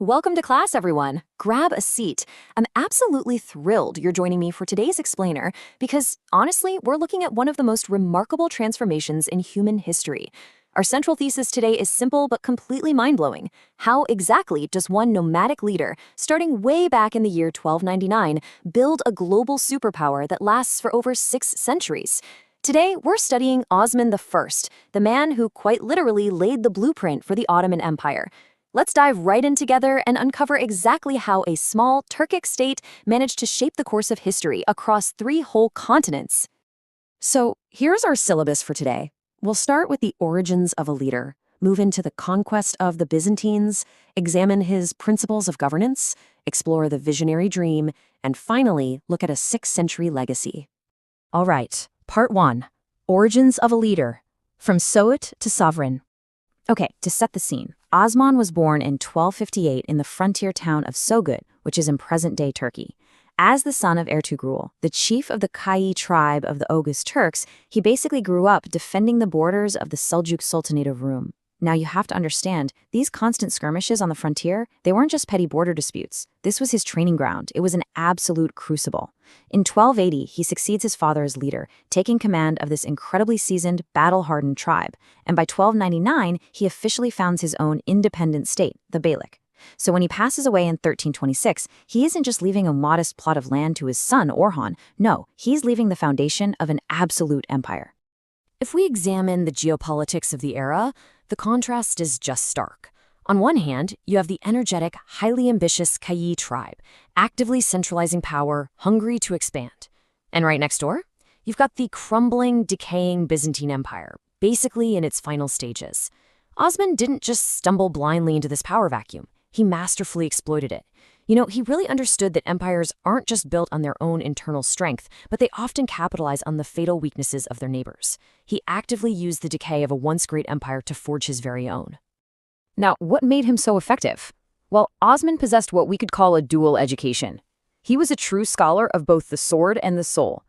Welcome to class, everyone. Grab a seat. I'm absolutely thrilled you're joining me for today's explainer because, honestly, we're looking at one of the most remarkable transformations in human history. Our central thesis today is simple but completely mind-blowing. How exactly does one nomadic leader, starting way back in the year 1299, build a global superpower that lasts for over 6 centuries? Today, we're studying Osman I, the man who quite literally laid the blueprint for the Ottoman Empire. Let's dive right in together and uncover exactly how a small Turkic state managed to shape the course of history across 3 whole continents. So here's our syllabus for today. We'll start with the origins of a leader, move into the conquest of the Byzantines, examine his principles of governance, explore the visionary dream, and finally look at a 6th century legacy. All right, part 1, origins of a leader, from Soet to sovereign. Okay, to set the scene, Osman was born in 1258 in the frontier town of Sogut, which is in present-day Turkey. As the son of Ertugrul, the chief of the Kayi tribe of the Oghuz Turks, he basically grew up defending the borders of the Seljuk Sultanate of Rum. Now you have to understand, these constant skirmishes on the frontier, they weren't just petty border disputes. This was his training ground. It was an absolute crucible. In 1280, he succeeds his father as leader, taking command of this incredibly seasoned, battle-hardened tribe. And by 1299, he officially founds his own independent state, the Beylik. So when he passes away in 1326, he isn't just leaving a modest plot of land to his son, Orhan. No, he's leaving the foundation of an absolute empire. If we examine the geopolitics of the era, the contrast is just stark. On one hand, you have the energetic, highly ambitious Kayi tribe, actively centralizing power, hungry to expand. And right next door, you've got the crumbling, decaying Byzantine Empire, basically in its final stages. Osman didn't just stumble blindly into this power vacuum. He masterfully exploited it. He really understood that empires aren't just built on their own internal strength, but they often capitalize on the fatal weaknesses of their neighbors. He actively used the decay of a once great empire to forge his very own. Now, what made him so effective? Well, Osman possessed what we could call a dual education. He was a true scholar of both the sword and the soul.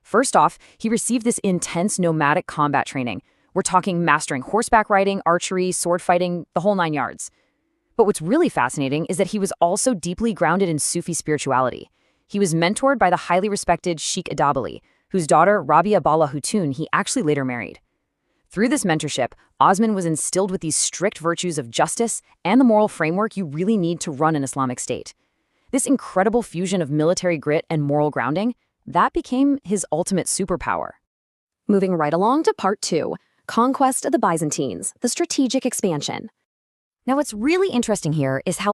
First off, he received this intense nomadic combat training. We're talking mastering horseback riding, archery, sword fighting, the whole 9 yards. But what's really fascinating is that he was also deeply grounded in Sufi spirituality. He was mentored by the highly respected Sheikh Adabali, whose daughter, Rabia Bala Hutun, he actually later married. Through this mentorship, Osman was instilled with these strict virtues of justice and the moral framework you really need to run an Islamic state. This incredible fusion of military grit and moral grounding, that became his ultimate superpower. Moving right along to part 2, conquest of the Byzantines, the strategic expansion. Now, what's really interesting here is how